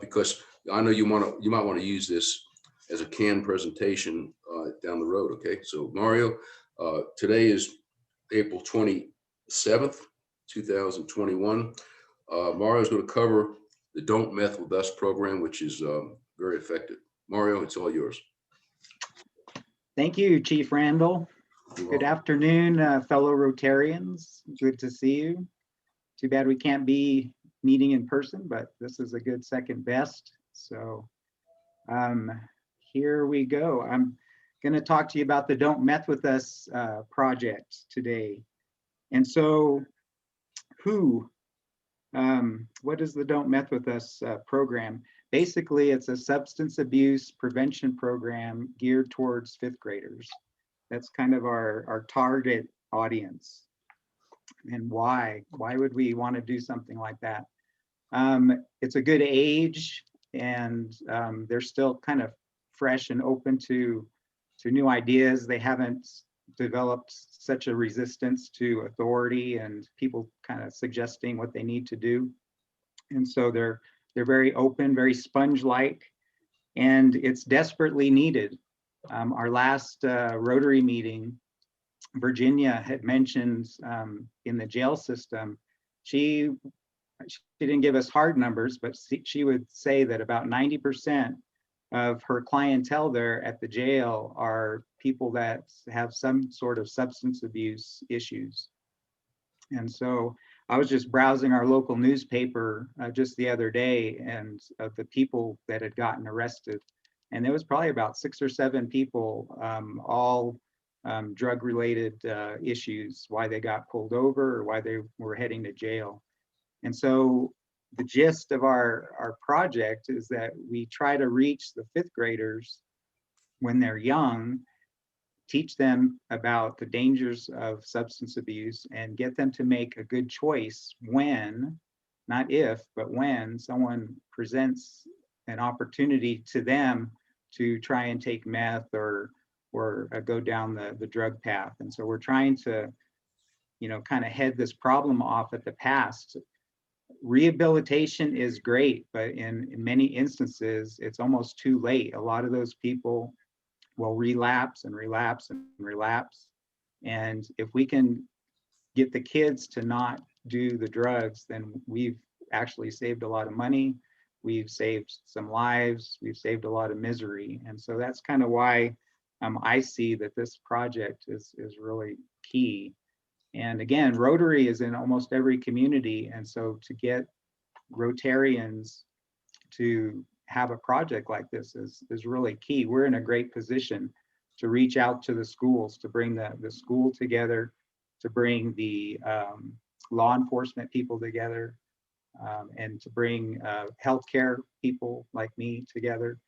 because I know you might want to use this as a canned presentation down the road. Okay, so Mario, today is April 27th, 2021. Mario's going to cover the Don't Meth With Us program, which is very effective. Mario, it's all yours. Thank you, Chief Randall. You're Good welcome. afternoon, fellow Rotarians. Good to see you. Too bad we can't be meeting in person, but this is a good second best. So here we go. I'm going to talk to you about the Don't Meth With Us project today. And so what is the Don't Meth With Us program? Basically, it's a substance abuse prevention program geared towards fifth graders. That's kind of our target audience. And why? Why would we want to do something like that? It's a good age, and they're still kind of fresh and open to new ideas. They haven't developed such a resistance to authority and people kind of suggesting what they need to do. And so they're very open, very sponge-like, and it's desperately needed. Our last Rotary meeting, Virginia had mentioned in the jail system, she didn't give us hard numbers, but she would say that about 90% of her clientele there at the jail are people that have some sort of substance abuse issues. And so I was just browsing our local newspaper just the other day, and of the people that had gotten arrested. And there was probably about 6 or 7 people, all drug-related issues, why they got pulled over or why they were heading to jail. And so the gist of our project is that we try to reach the fifth graders when they're young, teach them about the dangers of substance abuse, and get them to make a good choice when, not if, but when someone presents an opportunity to them to try and take meth or go down the drug path. And so we're trying to, kind of head this problem off at the past. Rehabilitation is great, but in many instances, it's almost too late. A lot of those people will relapse and relapse and relapse. And if we can get the kids to not do the drugs, then we've actually saved a lot of money. We've saved some lives. We've saved a lot of misery. And so that's kind of why I see that this project is really key. And again, Rotary is in almost every community. And so to get Rotarians to have a project like this is really key. We're in a great position to reach out to the schools, to bring the school together, to bring the law enforcement people together, and to bring healthcare people like me together,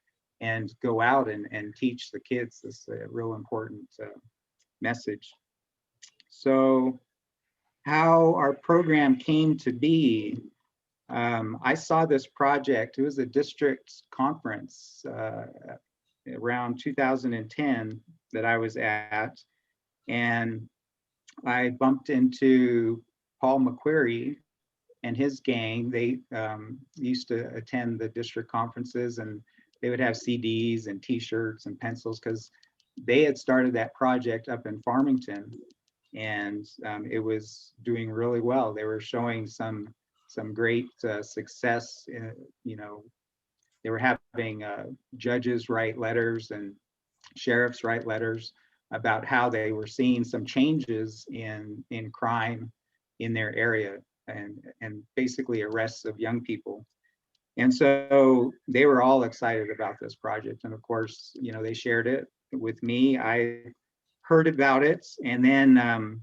and go out and teach the kids this real important message. So how our program came to be, I saw this project. It was a district conference around 2010 that I was at, and I bumped into Paul McQuarrie and his gang. They used to attend the district conferences, and they would have CDs and t-shirts and pencils because they had started that project up in Farmington, and it was doing really well. They were showing some great success. They were having judges write letters and sheriffs write letters about how they were seeing some changes in crime in their area, and basically arrests of young people. And so they were all excited about this project. And of course, they shared it with me. I heard about it. And then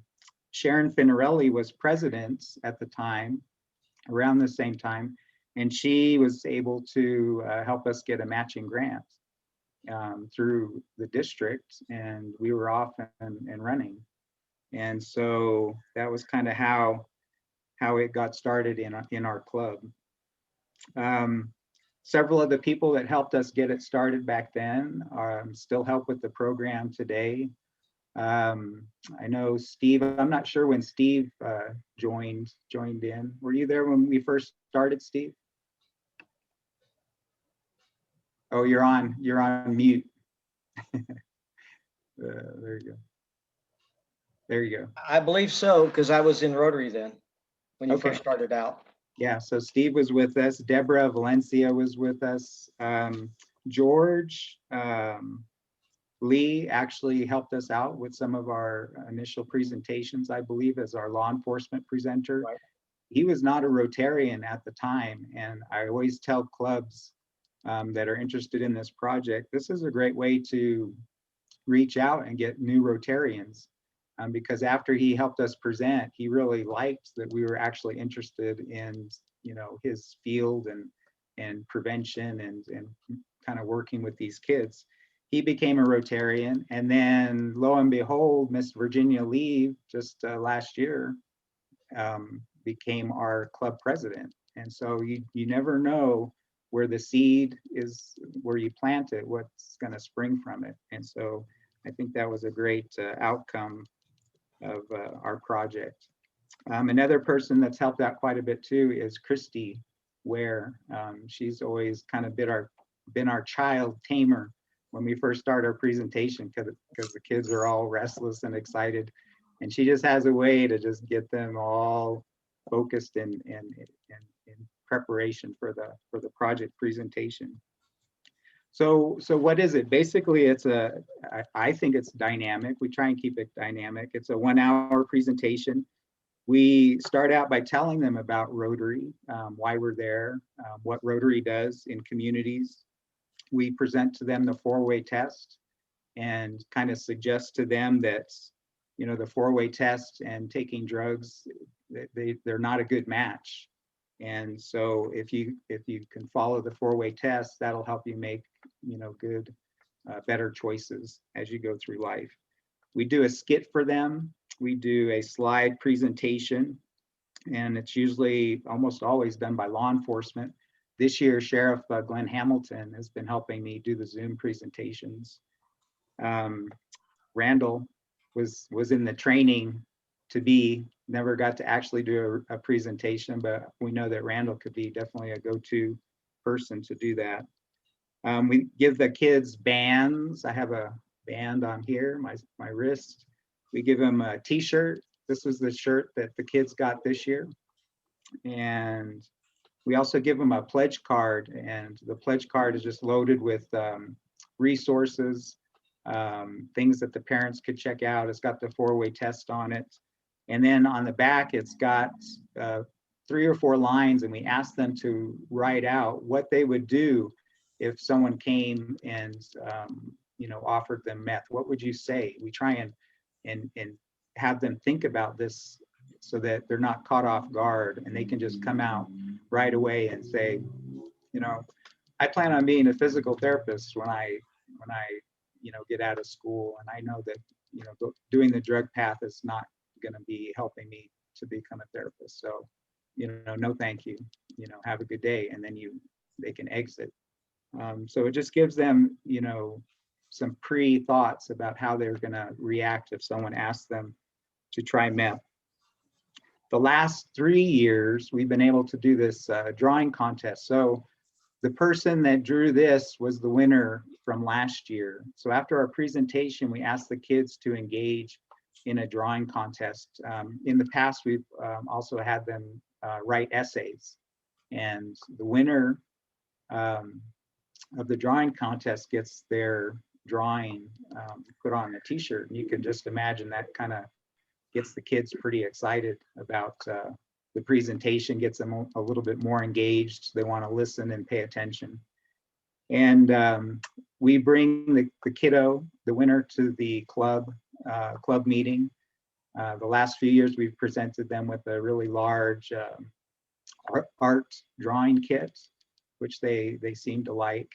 Sharon Finarelli was president at the time, around the same time, and she was able to help us get a matching grant through the district, and we were off and running. And so that was kind of how it got started in our club. Several of the people that helped us get it started back then still help with the program today. I know Steve, I'm not sure when Steve joined in. Were you there when we first started, Steve? Oh, you're on mute. There you go. There you go. I believe so, because I was in Rotary then, when you Okay. first started out. Yeah, so Steve was with us. Deborah Valencia was with us. George Lee actually helped us out with some of our initial presentations, I believe, as our law enforcement presenter. Right. He was not a Rotarian at the time, and I always tell clubs that are interested in this project, this is a great way to reach out and get new Rotarians. Because after he helped us present, he really liked that we were actually interested in, you know, his field and prevention and kind of working with these kids. He became a Rotarian, and then lo and behold, Miss Virginia Lee just last year became our club president. And so you never know where the seed is, where you plant it, what's going to spring from it. And so I think that was a great outcome of our project. Another person that's helped out quite a bit too is Christy Ware. She's always kind of been our child tamer when we first start our presentation, because the kids are all restless and excited, and she just has a way to just get them all focused in preparation for the project presentation. So what is it? Basically, I think it's dynamic. We try and keep it dynamic. It's a 1 hour presentation. We start out by telling them about Rotary, why we're there, what Rotary does in communities. We present to them the 4-way test and kind of suggest to them that, you know, the 4-way test and taking drugs, they're not a good match. And so if you can follow the 4-way test, that'll help you make, you know, good, better choices as you go through life. We do a skit for them. We do a slide presentation, and it's usually almost always done by law enforcement. This year, Sheriff Glenn Hamilton has been helping me do the Zoom presentations. Randall was in the training to be, never got to actually do a presentation, but we know that Randall could be definitely a go-to person to do that. We give the kids bands. I have a band on here, my wrist. We give them a t-shirt. This was the shirt that the kids got this year. And we also give them a pledge card, and the pledge card is just loaded with resources, things that the parents could check out. It's got the 4-way test on it. And then on the back, it's got 3 or 4 lines, and we asked them to write out what they would do if someone came and you know, offered them meth. What would you say? We try and have them think about this so that they're not caught off guard, and they can just come out right away and say, you know, I plan on being a physical therapist when I you know, get out of school, and I know that, you know, doing the drug path is not going to be helping me to become a therapist. So, you know, no thank you, you know, have a good day, and then they can exit. So it just gives them, you know, some pre-thoughts about how they're going to react if someone asks them to try meth. The last 3 years, we've been able to do this drawing contest. So the person that drew this was the winner from last year. So after our presentation, we asked the kids to engage in a drawing contest. In the past, we've also had them write essays. And the winner of the drawing contest gets their drawing put on a t-shirt. And you can just imagine that kind of gets the kids pretty excited about the presentation, gets them a little bit more engaged. They want to listen and pay attention. And we bring the kiddo, the winner, to the club meeting. The last few years, we've presented them with a really large art drawing kit, which they seem to like.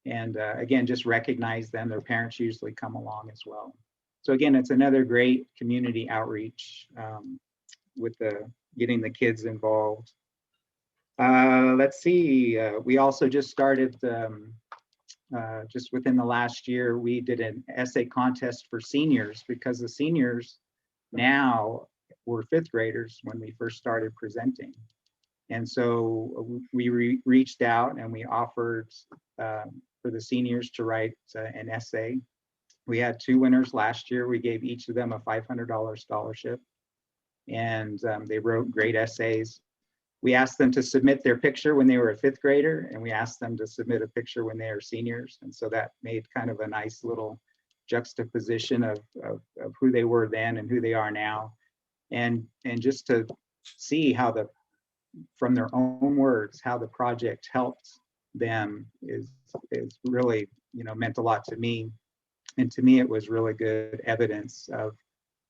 And again, just recognize them. Their parents usually come along as well. So again, it's another great community outreach with getting the kids involved. Let's see, we also just started, just within the last year, we did an essay contest for seniors, because the seniors now were 5th graders when we first started presenting. And so we reached out and we offered for the seniors to write an essay. We had 2 winners last year. We gave each of them a $500 scholarship, and they wrote great essays. We asked them to submit their picture when they were a 5th grader, and we asked them to submit a picture when they were seniors. And so that made kind of a nice little juxtaposition of who they were then and who they are now. And just to see how from their own words, how the project helped them is really, meant a lot to me. And to me, it was really good evidence of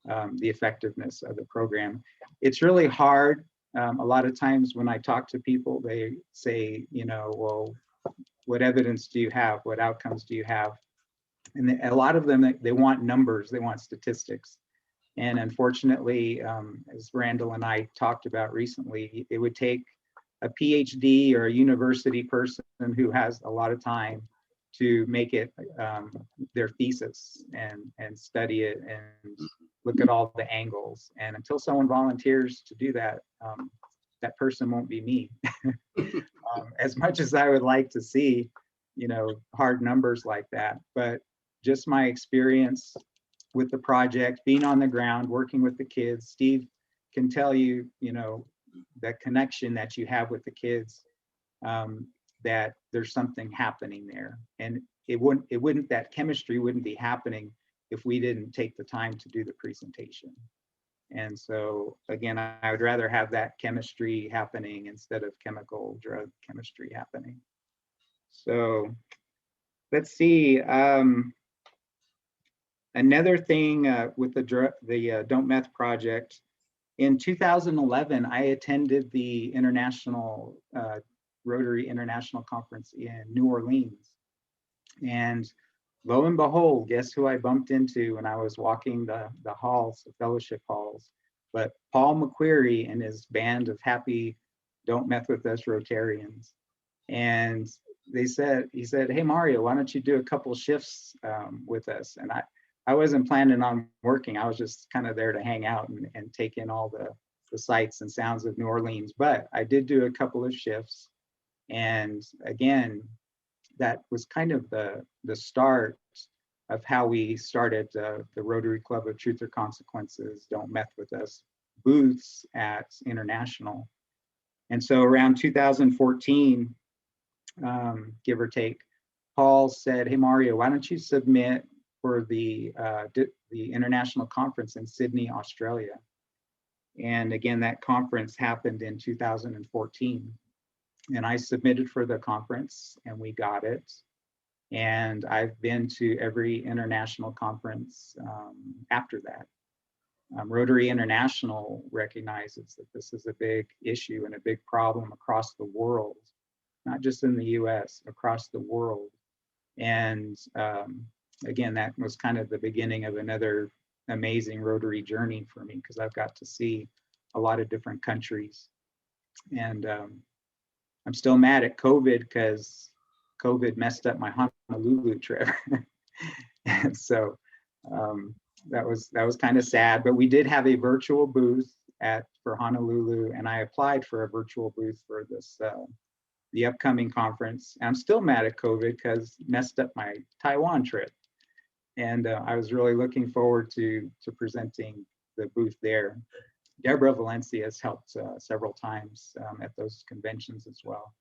the effectiveness of the program. It's really hard. A lot of times when I talk to people, they say, well, what evidence do you have? What outcomes do you have? And a lot of them, they want numbers, they want statistics. And unfortunately, as Randall and I talked about recently, it would take a PhD or a university person who has a lot of time to make it their thesis and study it and look at all the angles. And until someone volunteers to do that, that person won't be me. As much as I would like to see, hard numbers like that, but just my experience with the project, being on the ground, working with the kids, Steve can tell you, that connection that you have with the kids, that there's something happening there. And that chemistry wouldn't be happening if we didn't take the time to do the presentation. And so again, I would rather have that chemistry happening instead of chemical drug chemistry happening. So let's see. Another thing with the Don't Meth project, in 2011, I attended the International Rotary International Conference in New Orleans. And lo and behold, guess who I bumped into when I was walking the halls, the fellowship halls? But Paul McQuarrie and his band of happy Don't Meth With Us Rotarians. And he said, hey, Mario, why don't you do a couple shifts with us? And I wasn't planning on working. I was just kind of there to hang out and take in all the sights and sounds of New Orleans. But I did do a couple of shifts. And again, that was kind of the start of how we started the Rotary Club of Truth or Consequences, Don't Meth With Us booths at International. And so around 2014, give or take, Paul said, hey, Mario, why don't you submit for the international conference in Sydney, Australia. And again, that conference happened in 2014. And I submitted for the conference and we got it. And I've been to every international conference after that. Rotary International recognizes that this is a big issue and a big problem across the world, not just in the US, across the world. And again, that was kind of the beginning of another amazing Rotary journey for me, because I've got to see a lot of different countries. And I'm still mad at COVID because COVID messed up my Honolulu trip. And so that was kind of sad, but we did have a virtual booth for Honolulu, and I applied for a virtual booth for this the upcoming conference. And I'm still mad at COVID because messed up my Taiwan trip. And I was really looking forward to presenting the booth there. Deborah Valencia has helped several times at those conventions as well.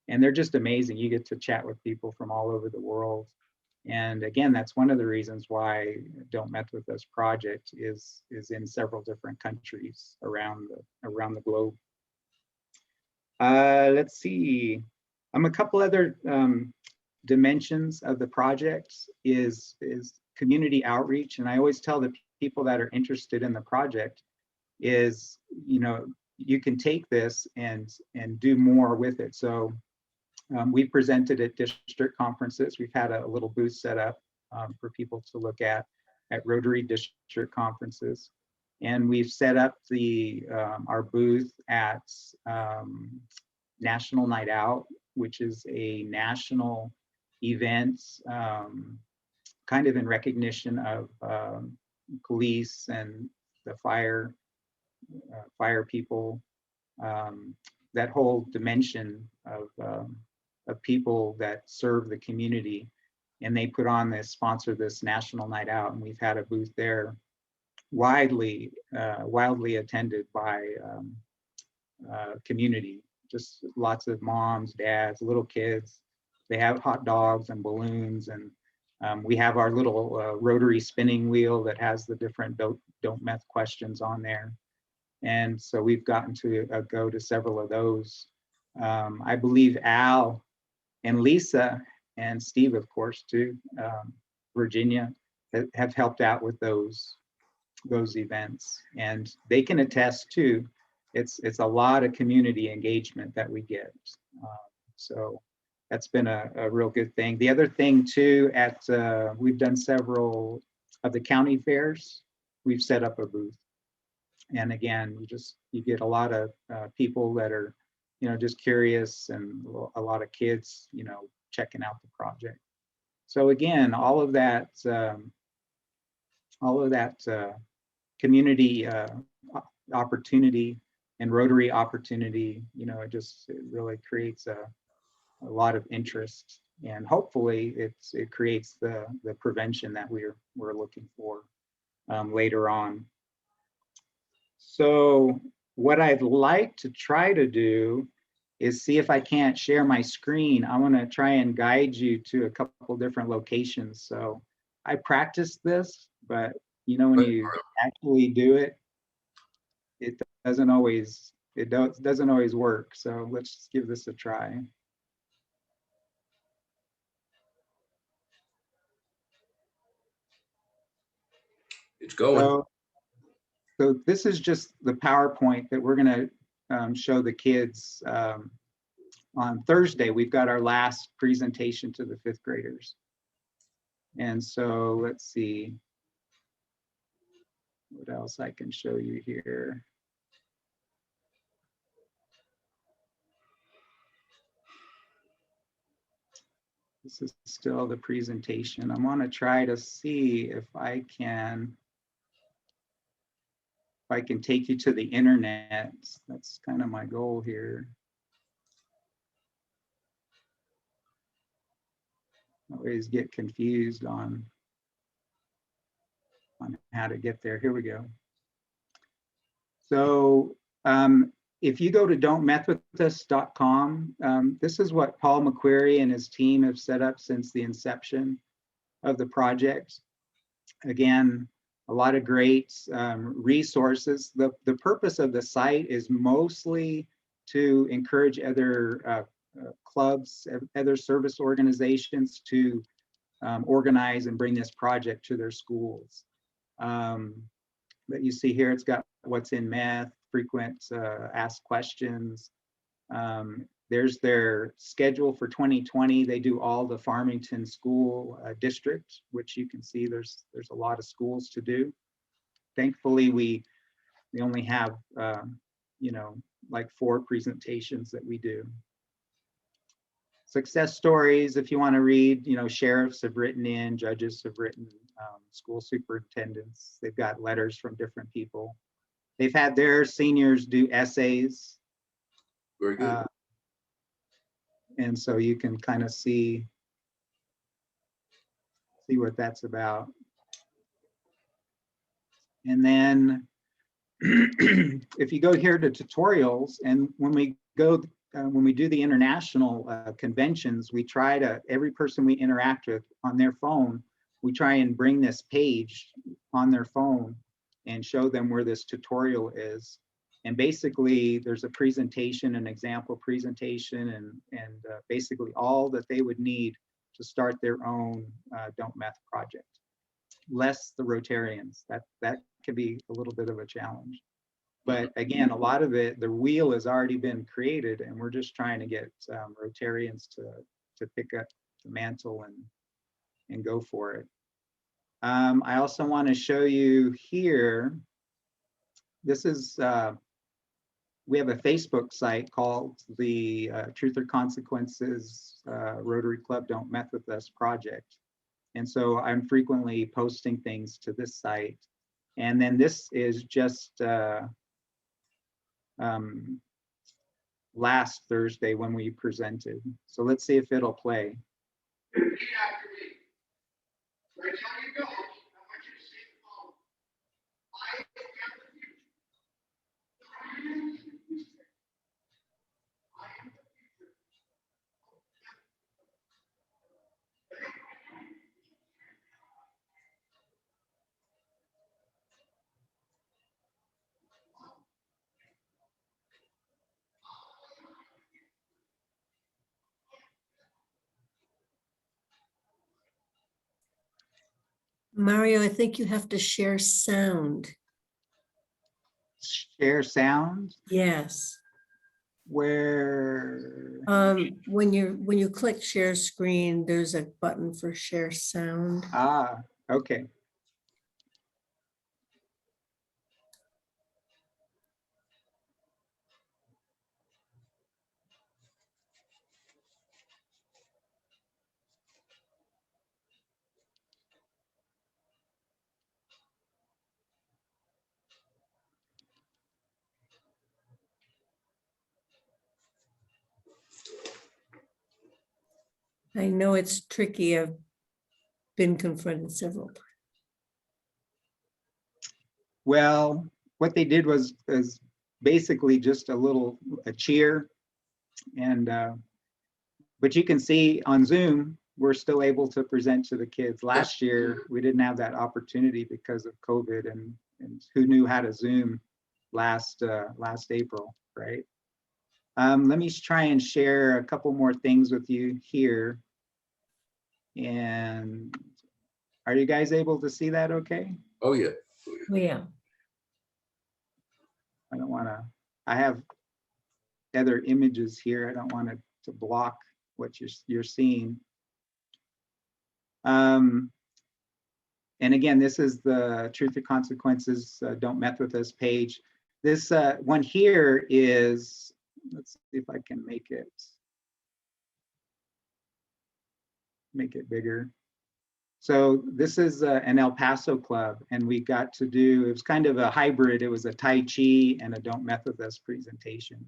And they're just amazing. You get to chat with people from all over the world. And again, that's one of the reasons why Don't Meth With Us project is in several different countries around the globe. Let's see. A couple other dimensions of the project is community outreach. And I always tell the people that are interested in the project is, you can take this and do more with it. So we presented at district conferences. We've had a little booth set up for people to look at Rotary district conferences. And we've set up our booth at National Night Out, which is a national event kind of in recognition of police and the fire people, that whole dimension of of people that serve the community. And they put on this, sponsor this national night out, and we've had a booth there wildly attended by community, just lots of moms, dads, little kids. They have hot dogs and balloons, and we have our little rotary spinning wheel that has the different don't meth questions on there. And so we've gotten to go to several of those. I believe Al and Lisa and Steve, of course, too, Virginia, have helped out with those events, and they can attest to it's a lot of community engagement that we get. So that's been a real good thing. The other thing too, we've done several of the county fairs. We've set up a booth, and again, you get a lot of people that are, just curious, and a lot of kids, checking out the project. So again, all of that community opportunity and Rotary opportunity, it really creates a lot of interest, and hopefully it creates the prevention that we're looking for later on. So what I'd like to try to do is see if I can't share my screen. I want to try and guide you to a couple different locations. So I practiced this, but when you actually do it, it doesn't always work. So let's just give this a try. It's going. So this is just the PowerPoint that we're going to show the kids on Thursday. We've got our last presentation to the 5th graders. And so let's see what else I can show you here. This is still the presentation. I'm going to try to see if I can take you to the internet. That's kind of my goal here. I always get confused on how to get there. Here we go. So if you go to don'tmethwithus.com, this is what Paul McQuarrie and his team have set up since the inception of the project. Again, a lot of great resources. The purpose of the site is mostly to encourage other clubs, other service organizations to organize and bring this project to their schools. But you see here, it's got what's in meth, frequent asked questions. There's their schedule for 2020. They do all the Farmington school district, which you can see there's a lot of schools to do. Thankfully, we only have like 4 presentations that we do. Success stories, if you want to read, sheriffs have written in, judges have written, school superintendents. They've got letters from different people. They've had their seniors do essays. Very good. And so you can kind of see what that's about. And then if you go here to tutorials, and when we do the international conventions, we try to, every person we interact with on their phone, we try and bring this page on their phone and show them where this tutorial is. And basically there's a presentation, an example presentation, and basically all that they would need to start their own Don't Meth project. Less the Rotarians, that could be a little bit of a challenge. But again, a lot of it, the wheel has already been created, and we're just trying to get Rotarians to pick up the mantle and go for it. I also want to show you here, this is, we have a Facebook site called the Truth or Consequences Rotary Club Don't Meth With Us project. And so I'm frequently posting things to this site. And then this is just, last Thursday when we presented. So let's see if it'll play. Repeat after me. Right how you go, I want you to say the following. I am the future. I am the future. I am the future. Mario, I think you have to share sound. Share sound. Yes. Where? When you click share screen, there's a button for share sound. Ah, okay. I know it's tricky. I've been confronted several times. Well, what they did was basically just a cheer, and but you can see on Zoom we're still able to present to the kids. Last year we didn't have that opportunity because of COVID, and who knew how to Zoom last April, right? Let me try and share a couple more things with you here. And are you guys able to see that okay? Oh, yeah. Oh, yeah. I don't want to, I have other images here. I don't want it to block what you're seeing. And again, this is the Truth or Consequences Don't Meth With Us page. This one here is, let's see if I can make it bigger. So this is an El Paso club, and we got to do, it was kind of a hybrid. It was a Tai Chi and a Don't Meth With Us presentation.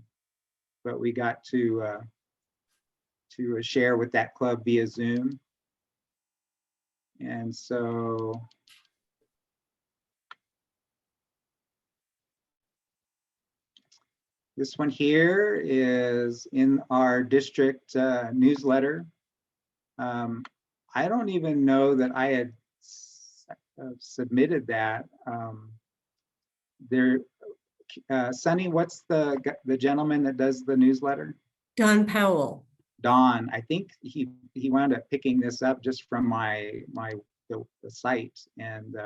But we got to share with that club via Zoom. And so this one here is in our district newsletter. I don't even know that I had submitted that. Sonny, what's the gentleman that does the newsletter? Don Powell. Don. I think he wound up picking this up just from the site, and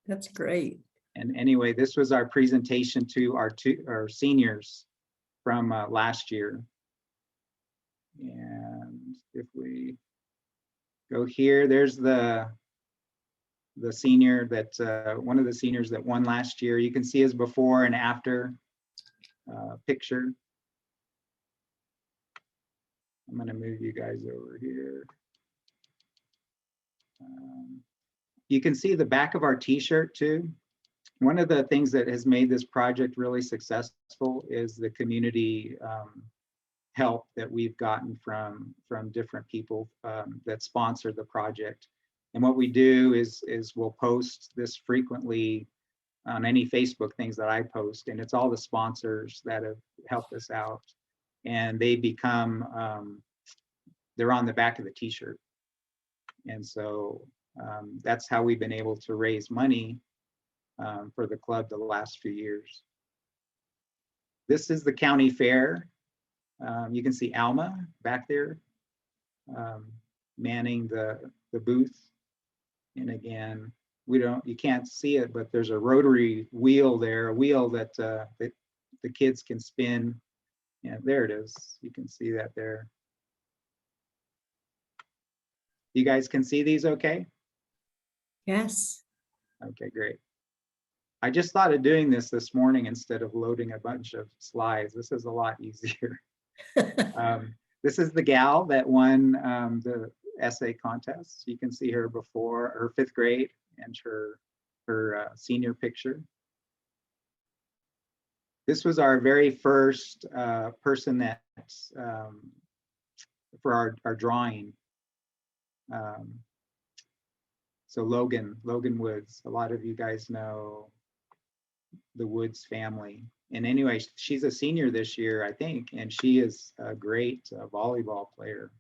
That's great. and anyway, this was our presentation to our seniors from last year. And if we go here, there's the senior that one of the seniors that won last year. You can see his before and after picture. I'm going to move you guys over here. You can see the back of our t-shirt too. One of the things that has made this project really successful is the community help that we've gotten from different people that sponsor the project. And what we do is we'll post this frequently on any Facebook things that I post, and it's all the sponsors that have helped us out, and they become they're on the back of the t-shirt. And so that's how we've been able to raise money for the club the last few years. This is the county fair. You can see Alma back there manning the booth. And again, you can't see it, but there's a rotary wheel there, a wheel that the kids can spin. Yeah, there it is. You can see that there. You guys can see these okay? Yes. Okay, great. I just thought of doing this morning instead of loading a bunch of slides. This is a lot easier. This is the gal that won the essay contest. You can see her before her 5th grade and her senior picture. This was our very first person that for our drawing. So Logan Woods, a lot of you guys know the Woods family. And anyway, she's a senior this year, I think, and she is a great volleyball player.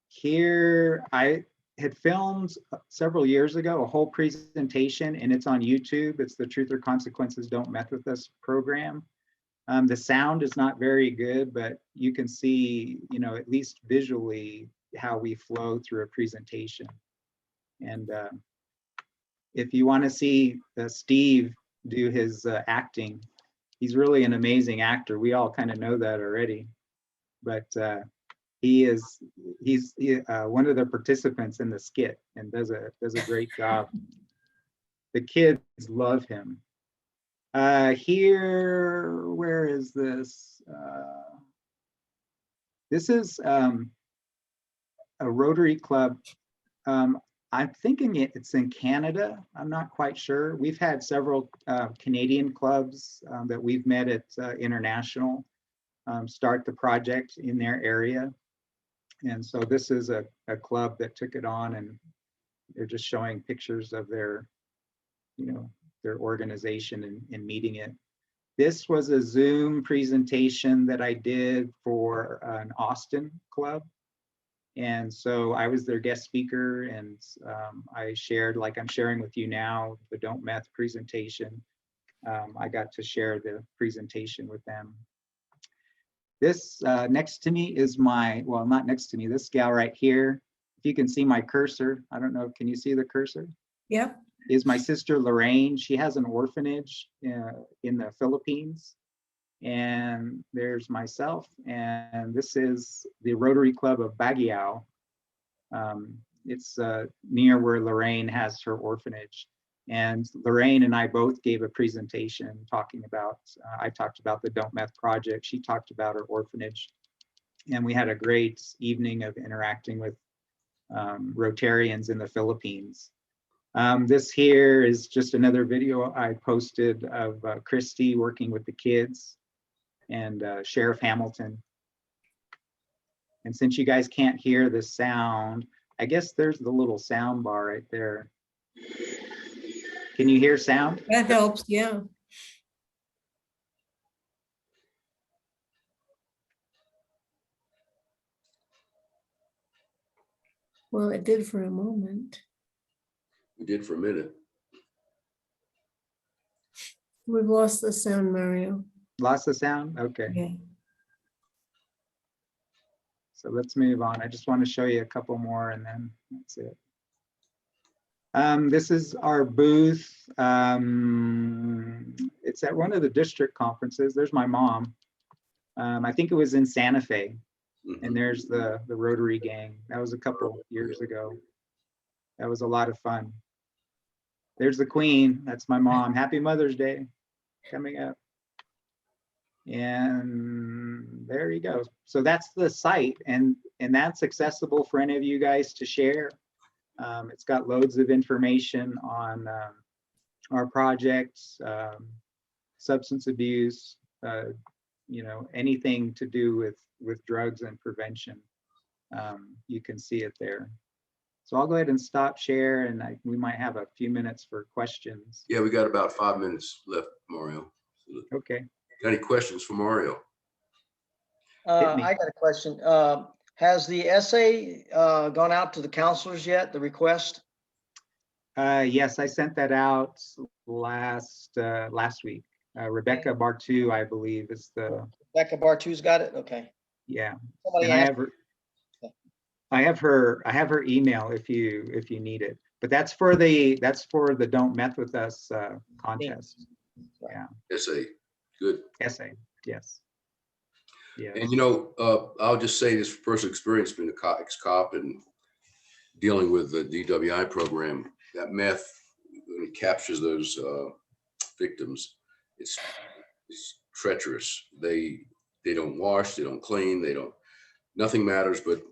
Here, I had filmed several years ago a whole presentation, and it's on YouTube. It's the Truth or Consequences Don't Meth With Us program. The sound is not very good, but you can see, you know, at least visually how we flow through a presentation. And if you want to see Steve do his acting, he's really an amazing actor. We all kind of know that already, but he's one of the participants in the skit and does a great job. The kids love him. Here, where is this? This is a Rotary Club. I'm thinking it's in Canada. I'm not quite sure. We've had several Canadian clubs that we've met at International start the project in their area. And so this is a club that took it on, and they're just showing pictures of their, you know, their organization and meeting it. This was a Zoom presentation that I did for an Austin club. And so I was their guest speaker, and I shared, like I'm sharing with you now, the Don't Meth presentation. I got to share the presentation with them. This next to me is my, well, not next to me, this gal right here. If you can see my cursor, I don't know, can you see the cursor? Yep. Is my sister Lorraine. She has an orphanage in the Philippines. And there's myself, and this is the Rotary Club of Baguio. It's near where Lorraine has her orphanage. And Lorraine and I both gave a presentation talking about, I talked about the Don't Meth project. She talked about her orphanage. And we had a great evening of interacting with Rotarians in the Philippines. This here is just another video I posted of Christy working with the kids and Sheriff Hamilton. And since you guys can't hear the sound, I guess there's the little sound bar right there. Can you hear sound? That helps, yeah. Well, it did for a moment. We did for a minute. We've lost the sound, Mario. Lost the sound? Okay. Yeah. So let's move on. I just want to show you a couple more and then that's it. This is our booth. It's at one of the district conferences. There's my mom. I think it was in Santa Fe. And there's the Rotary gang. That was a couple years ago. That was a lot of fun. There's the Queen. That's my mom. Happy Mother's Day coming up. And there you go. So that's the site, and that's accessible for any of you guys to share. It's got loads of information on our projects, substance abuse, you know, anything to do with drugs and prevention. You can see it there. So I'll go ahead and stop share, and we might have a few minutes for questions. Yeah, we got about 5 minutes left, Mario. Okay. Got any questions for Mario? I got a question. Has the essay gone out to the counselors yet, the request? Yes, I sent that out last week. Rebecca Bartu, I believe, is the. Becca Bartu's got it? Okay. Yeah. Somebody And asked. I have her email if you need it. But that's for the Don't Meth With Us contest. Yeah. Essay, good. Essay, yes. Yeah. And you know, I'll just say this from personal experience, being a ex-cop and dealing with the DWI program, that meth, when it captures those victims, it's treacherous. They don't wash, they don't clean, nothing matters but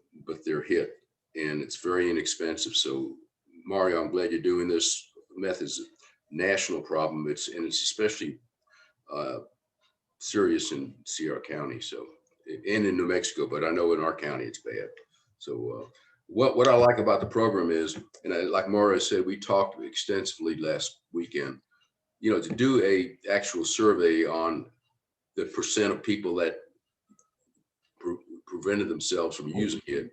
they're hit, and it's very inexpensive. So Mario, I'm glad you're doing this. Meth is national problem. It's especially serious in Sierra County, so, and in New Mexico, but I know in our county it's bad. So what I like about the program is, and like Mario said, we talked extensively last weekend, you know, to do a actual survey on the percent of people that prevented themselves from using it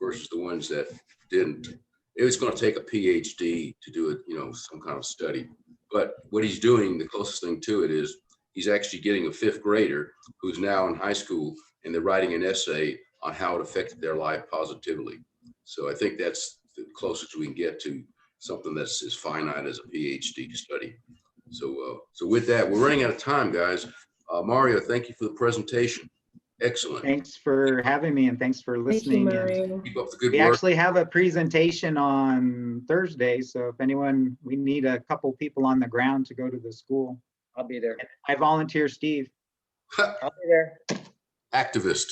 versus the ones that didn't. It was going to take a PhD to do it, you know, some kind of study. But what he's doing, the closest thing to it is he's actually getting a 5th grader who's now in high school, and they're writing an essay on how it affected their life positively. So I think that's the closest we can get to something that's as finite as a PhD study. So with that, we're running out of time, guys. Mario, thank you for the presentation. Excellent. Thanks for having me, and thanks for Thank you, listening. And Mario. Keep up the good we work. actually have a presentation on Thursday, so if anyone, we need a couple people on the ground to go to the school. I'll be there. I volunteer Steve. I'll be there. Activist.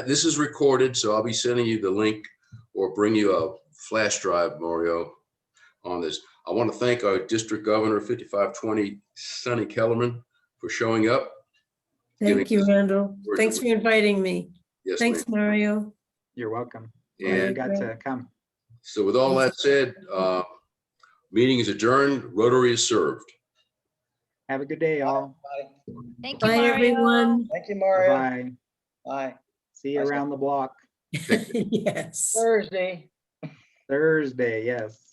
This is recorded, so I'll be sending you the link or bring you a flash drive, Mario, on this. I want to thank our district governor, 5520, Sonny Kellerman, for showing up. Thank you, Randall. Word Thanks to for inviting me. Yes, Thanks, ma'am. Mario. You're welcome. And Glad you got to come. so with all that said, meeting is adjourned. Rotary is served. Have a good day, all. Bye. Thank you, Bye, Mario. everyone. Thank you, Mario. Bye. Bye. See you Bye, around the block Yes. Thursday. Thursday. Yes.